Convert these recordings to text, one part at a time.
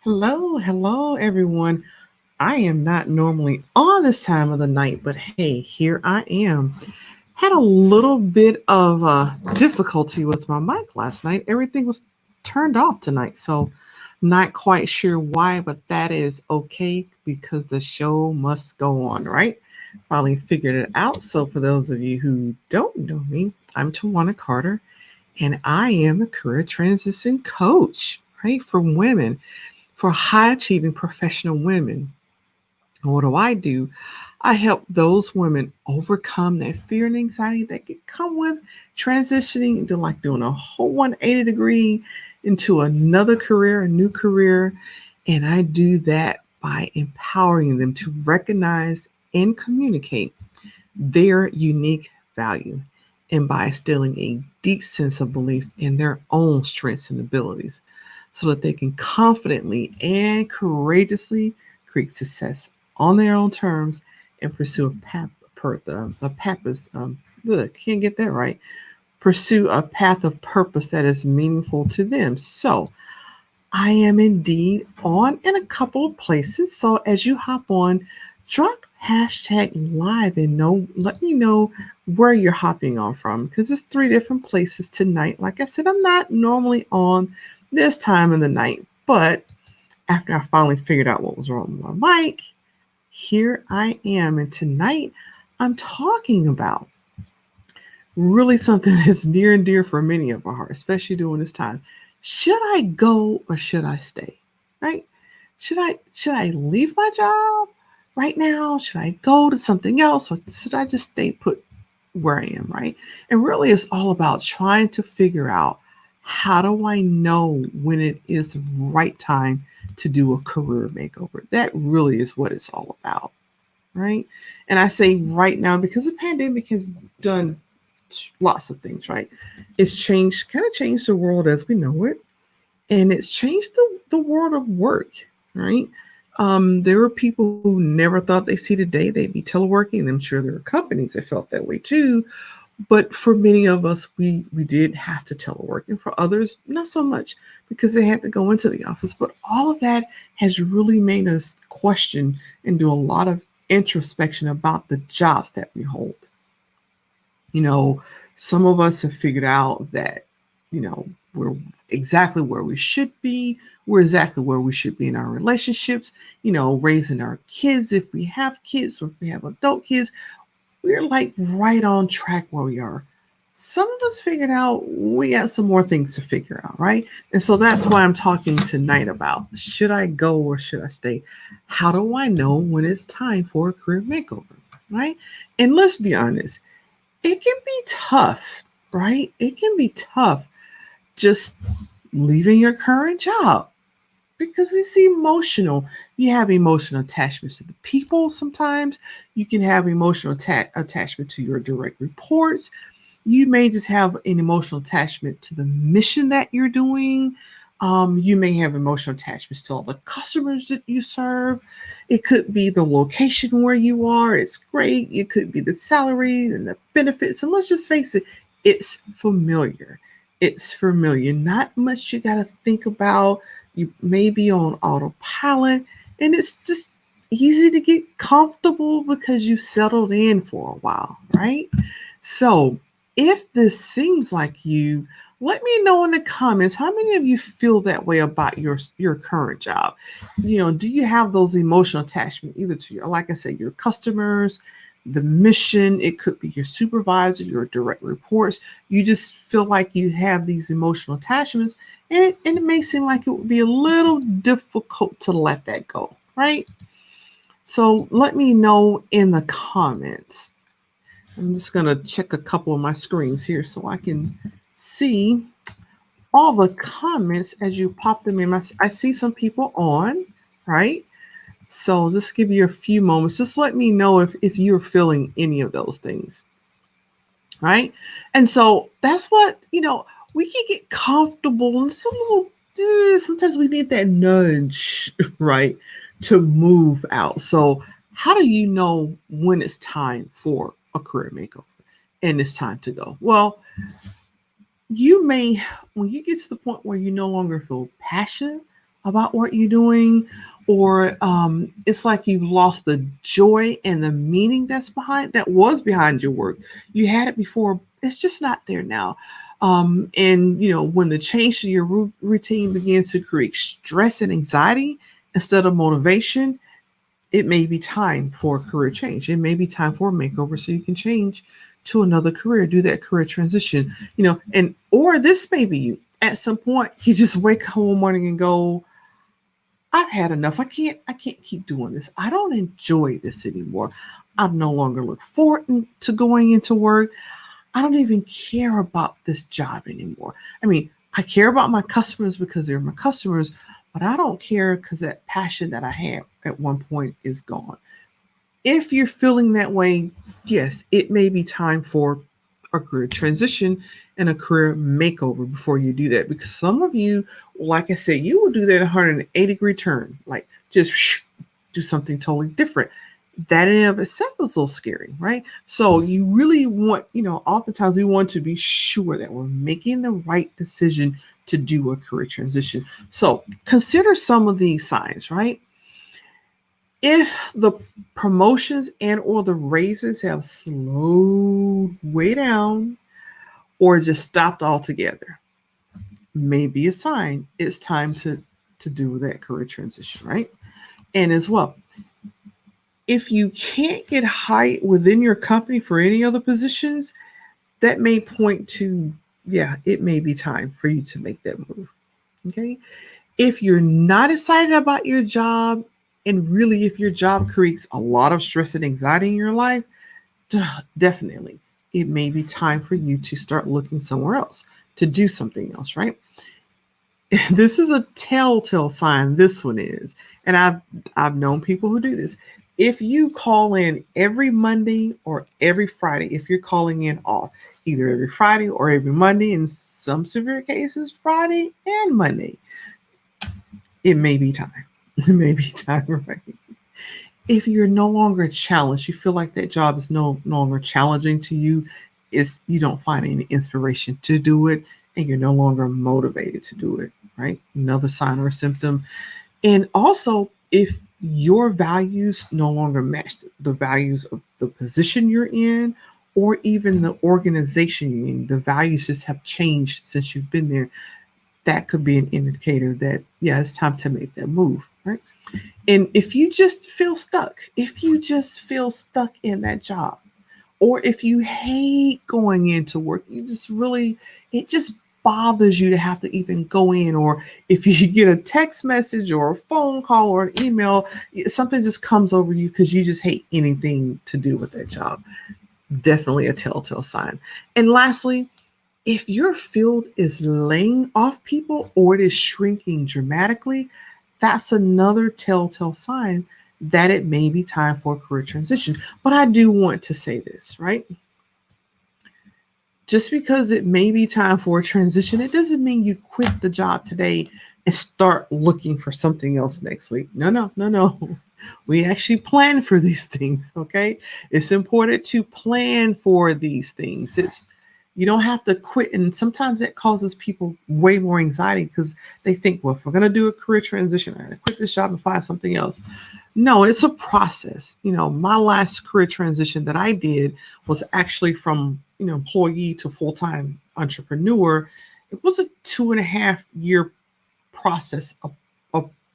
Hello, everyone. I am not normally on this time of the night, but hey, here I am. Had a little bit of difficulty with my mic last night. Everything was turned off tonight, so not quite sure why, but that is okay because the show must go on, right? Finally figured it out. So, for those of you who don't know me, I'm Twanna Carter, and I am a career transition coach, right, for women, for high achieving professional women. And what do? I help those women overcome that fear and anxiety that can come with transitioning into like doing a whole 180 degree into another career, a new career. And I do that by empowering them to recognize and communicate their unique value and by instilling a deep sense of belief in their own strengths and abilities so that they can confidently and courageously create success on their own terms and pursue a purpose. Look, can't get that right. Pursue a path of purpose that is meaningful to them. So, I am indeed on in a couple of places. So as you hop on, drop hashtag live and let me know where you're hopping on from because it's three different places tonight. Like I said, I'm not normally on this time of the night, but after I finally figured out what was wrong with my mic, here I am. And tonight I'm talking about really something that's near and dear for many of our hearts, especially during this time. Should I go or should I stay? Right? Should I leave my job right now? Should I go to something else or should I just stay put where I am, right? And really it's all about trying to figure out how do I know when it is the right time to do a career makeover? That really is what it's all about, right? And I say right now because the pandemic has done lots of things, right? It's kind of changed the world as we know it, and it's changed the world of work, right? There were people who never thought they'd see the day they'd be teleworking, and I'm sure there were companies that felt that way too. But for many of us, we did have to telework, and for others, not so much because they had to go into the office. But all of that has really made us question and do a lot of introspection about the jobs that we hold. You know, some of us have figured out that, we're exactly where we should be. We're exactly where we should be in our relationships, raising our kids if we have kids or if we have adult kids. We're like right on track where we are. Some of us figured out we got some more things to figure out, right? And so that's why I'm talking tonight about should I go or should I stay? How do I know when it's time for a career makeover, right? And let's be honest, it can be tough, right? It can be tough just leaving your current job because it's emotional. You have emotional attachments to the people sometimes. You can have emotional attachment to your direct reports. You may just have an emotional attachment to the mission that you're doing. You may have emotional attachments to all the customers that you serve. It could be the location where you are. It's great. It could be the salary and the benefits. And let's just face it, it's familiar. It's familiar. Not much you got to think about. You may be on autopilot, and it's just easy to get comfortable because you settled in for a while, right? So, if this seems like you, let me know in the comments how many of you feel that way about your current job. Do you have those emotional attachment either to your, like I said, your customers, the mission? It could be your supervisor, your direct reports. You just feel like you have these emotional attachments, and it may seem like it would be a little difficult to let that go, right? So let me know in the comments. I'm just going to check a couple of my screens here so I can see all the comments as you pop them in. I see some people on, right? So just give you a few moments. Just let me know if you're feeling any of those things, right? And so that's what, we can get comfortable and sometimes we need that nudge, right, to move out. So how do you know when it's time for a career makeover and it's time to go? Well, you may, when you get to the point where you no longer feel passionate about what you're doing, or it's like you've lost the joy and the meaning that was behind your work. You had it before, it's just not there now. And when the change to your routine begins to create stress and anxiety instead of motivation, it may be time for a career change. It may be time for a makeover so you can change to another career, do that career transition, and or this may be you. At some point, you just wake up one morning and go, I've had enough. I can't keep doing this. I don't enjoy this anymore. I no longer look forward to going into work. I don't even care about this job anymore. I mean, I care about my customers because they're my customers, but I don't care because that passion that I had at one point is gone. If you're feeling that way, yes, it may be time for a career transition and a career makeover before you do that. Because some of you, like I said, you will do that 180-degree turn, like just do something totally different. That in and of itself is a little scary, right? So you really want, oftentimes we want to be sure that we're making the right decision to do a career transition. So consider some of these signs, right? If the promotions and or the raises have slowed way down or just stopped altogether, maybe a sign it's time to do that career transition, right? And as well, if you can't get hired within your company for any other positions, that may point to, yeah, it may be time for you to make that move. Okay. If you're not excited about your job, and really if your job creates a lot of stress and anxiety in your life, definitely it may be time for you to start looking somewhere else, to do something else, right? This is a telltale sign. This one is, and I've known people who do this. If you call in every Monday or every Friday, if you're calling in off, either every Friday or every Monday, in some severe cases, Friday and Monday, it may be time. It may be time, right? If you're no longer challenged, you feel like that job is no longer challenging to you, is you don't find any inspiration to do it, and you're no longer motivated to do it, right? Another sign or symptom. And also, if your values no longer match the values of the position you're in, or even the organization you're in, the values just have changed since you've been there, that could be an indicator that, yeah, it's time to make that move, right? And if you just feel stuck, if you just feel stuck in that job, or if you hate going into work, it just bothers you to have to even go in, or if you get a text message or a phone call or an email, something just comes over you because you just hate anything to do with that job. Definitely a telltale sign. And lastly, if your field is laying off people or it is shrinking dramatically, that's another telltale sign that it may be time for a career transition. But I do want to say this, right? Just because it may be time for a transition, it doesn't mean you quit the job today and start looking for something else next week. No, no, no, no. We actually plan for these things, okay? It's important to plan for these things. You don't have to quit. And sometimes that causes people way more anxiety because they think, well, if we're going to do a career transition, I got to quit this job and find something else. No, it's a process. My last career transition that I did was actually from, employee to full-time entrepreneur. It was a 2.5 year process of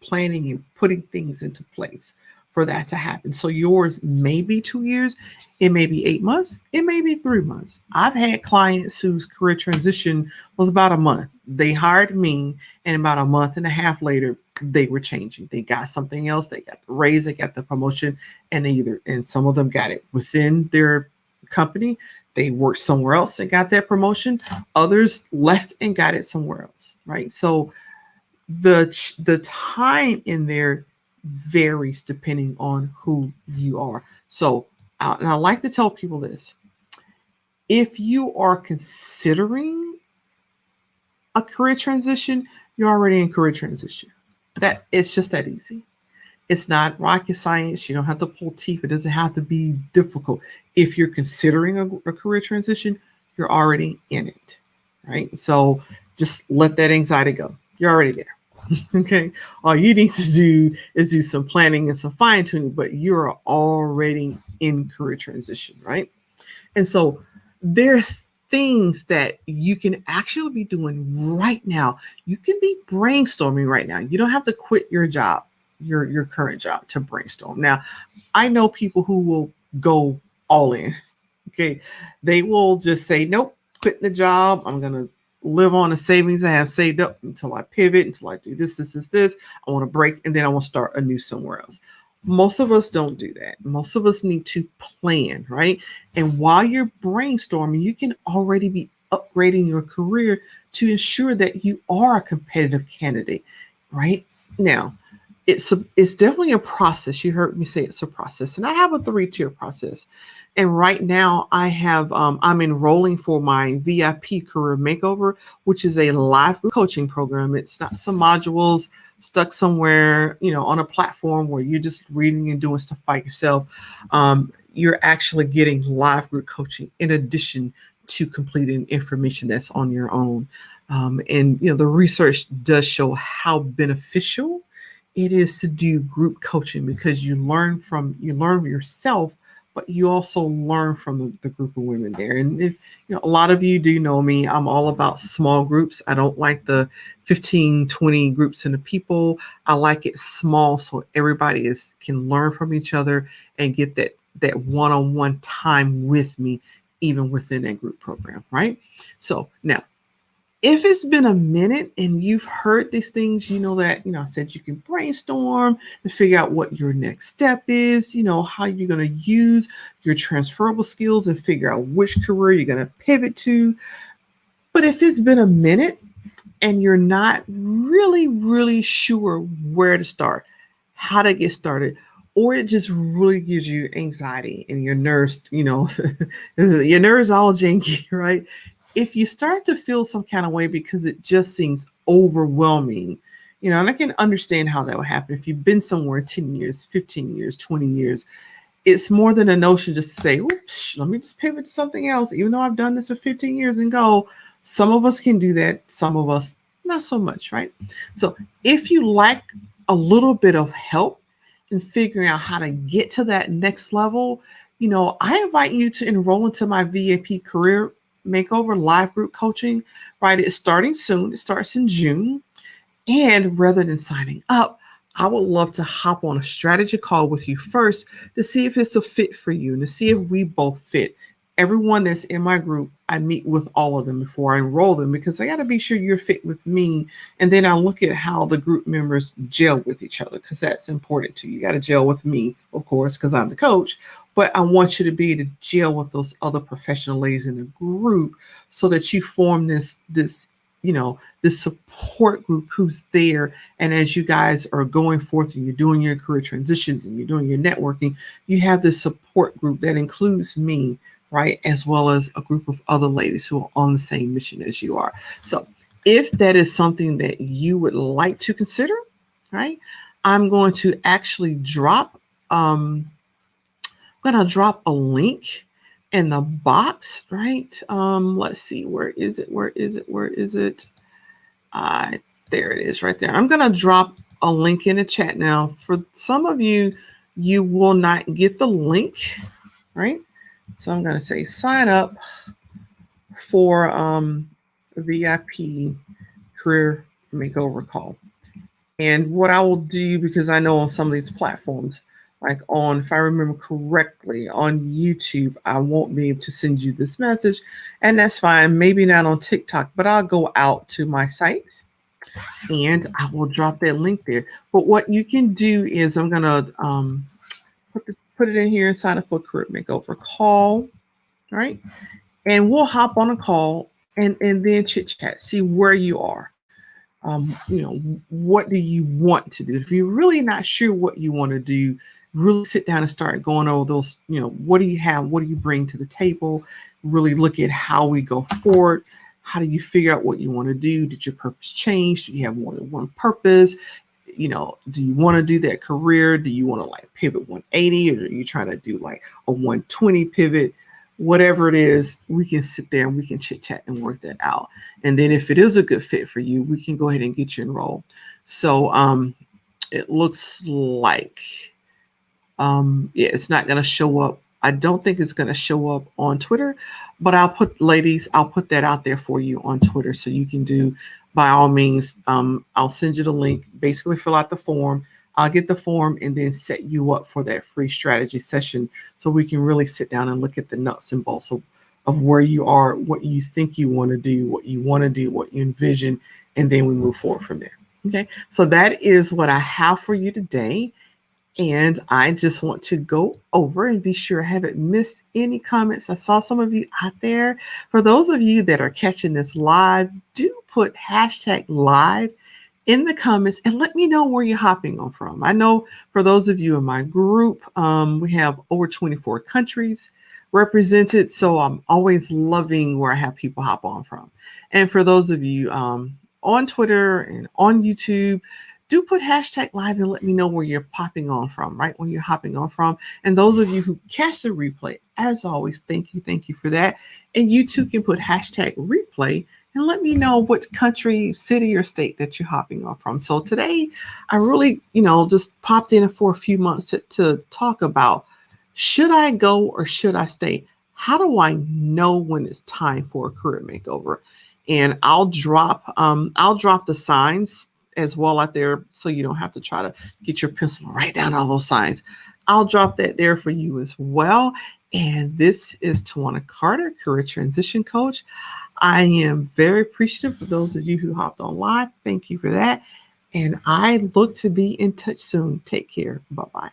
planning and putting things into place for that to happen. So yours may be 2 years, it may be 8 months, it may be 3 months. I've had clients whose career transition was about a month. They hired me, and about a month and a half later, they were changing. They got something else, they got the raise, they got the promotion, and some of them got it within their company. They worked somewhere else and got that promotion. Others left and got it somewhere else, right? So the time in there varies depending on who you are. So, and I like to tell people this: if you are considering a career transition, you're already in career transition. That it's just that easy. It's not rocket science. You don't have to pull teeth. It doesn't have to be difficult. If you're considering a career transition, you're already in it, right? So just let that anxiety go. You're already there. Okay. All you need to do is do some planning and some fine tuning, but you're already in career transition, right? And so there's things that you can actually be doing right now. You can be brainstorming right now. You don't have to quit your job, your current job to brainstorm. Now, I know people who will go all in. Okay. They will just say, nope, quit the job. I'm going to live on the savings I have saved up until I pivot, until I do this. I want to break and then I want to start anew somewhere else. Most of us don't do that. Most of us need to plan, right? And while you're brainstorming, you can already be upgrading your career to ensure that you are a competitive candidate, right? Now, it's definitely a process. You heard me say it's a process, and I have a 3-tier process. And right now, I'm enrolling for my VIP Career Makeover, which is a live group coaching program. It's not some modules stuck somewhere, on a platform where you're just reading and doing stuff by yourself. You're actually getting live group coaching in addition to completing information that's on your own. And the research does show how beneficial it is to do group coaching because you learn yourself, but you also learn from the group of women there. And if a lot of you do know me, I'm all about small groups. I don't like the 15, 20 groups and the people. I like it small so everybody can learn from each other and get that one-on-one time with me, even within that group program, right? So now, if it's been a minute and you've heard these things, you know that, I said you can brainstorm to figure out what your next step is, how you're going to use your transferable skills and figure out which career you're going to pivot to. But if it's been a minute and you're not really, really sure where to start, how to get started, or it just really gives you anxiety and your nerves, your nerves all janky, right? If you start to feel some kind of way because it just seems overwhelming, and I can understand how that would happen. If you've been somewhere 10 years, 15 years, 20 years, it's more than a notion just to say, oops, let me just pivot to something else, even though I've done this for 15 years and go. Some of us can do that. Some of us, not so much, right? So if you lack a little bit of help in figuring out how to get to that next level, I invite you to enroll into my VIP Career Makeover live group coaching, right? It's starting soon. It starts in June. And rather than signing up, I would love to hop on a strategy call with you first to see if it's a fit for you and to see if we both fit. Everyone that's in my group, I meet with all of them before I enroll them because I got to be sure you're fit with me. And then I look at how the group members gel with each other because that's important too. You got to gel with me, of course, because I'm the coach. But I want you to be able to gel with those other professional ladies in the group so that you form this support group who's there. And as you guys are going forth and you're doing your career transitions and you're doing your networking, you have this support group that includes me, right? As well as a group of other ladies who are on the same mission as you are. So if that is something that you would like to consider, right? I'm going to actually drop a link in the box, right? Let's see, where is it? There it is right there. I'm going to drop a link in the chat now. For some of you, you will not get the link, right? So I'm going to say sign up for VIP Career Makeover call. And what I will do, because I know on some of these platforms, like if I remember correctly, on YouTube, I won't be able to send you this message. And that's fine. Maybe not on TikTok, but I'll go out to my sites and I will drop that link there. But what you can do is I'm going to put it in here and sign up for a Career Makeover call, right? And we'll hop on a call and then chit chat, see where you are. What do you want to do? If you're really not sure what you want to do, really sit down and start going over those, what do you have? What do you bring to the table? Really look at how we go forward. How do you figure out what you want to do? Did your purpose change? Do you have more than one purpose? Do you want to do that career? Do you want to like pivot 180 or are you trying to do like a 120 pivot? Whatever it is, we can sit there and we can chit chat and work that out. And then if it is a good fit for you, we can go ahead and get you enrolled. So it looks like yeah, it's not going to show up. I don't think it's going to show up on Twitter, but I'll put that out there for you on Twitter so you can do, by all means. I'll send you the link. Basically, fill out the form. I'll get the form and then set you up for that free strategy session so we can really sit down and look at the nuts and bolts of where you are, what you think you want to do, what you want to do, what you envision, and then we move forward from there. Okay, so that is what I have for you today. And I just want to go over and be sure I haven't missed any comments. I saw some of you out there. For those of you that are catching this live, do put hashtag live in the comments and let me know where you're hopping on from. I know for those of you in my group, we have over 24 countries represented. So I'm always loving where I have people hop on from. And for those of you on Twitter and on YouTube, do put hashtag live and let me know where you're popping on from, right? Where you're hopping on from. And those of you who catch the replay, as always, thank you for that. And you too can put hashtag replay and let me know what country, city, or state that you're hopping on from. So today, I really, just popped in for a few months to talk about, should I go or should I stay? How do I know when it's time for a career makeover? And I'll drop the signs as well out there so you don't have to try to get your pencil and write down all those signs. I'll drop that there for you as well. And this is Twanna Carter, career transition coach. I am very appreciative of those of you who hopped on live. Thank you for that. And I look to be in touch soon. Take care. Bye-bye.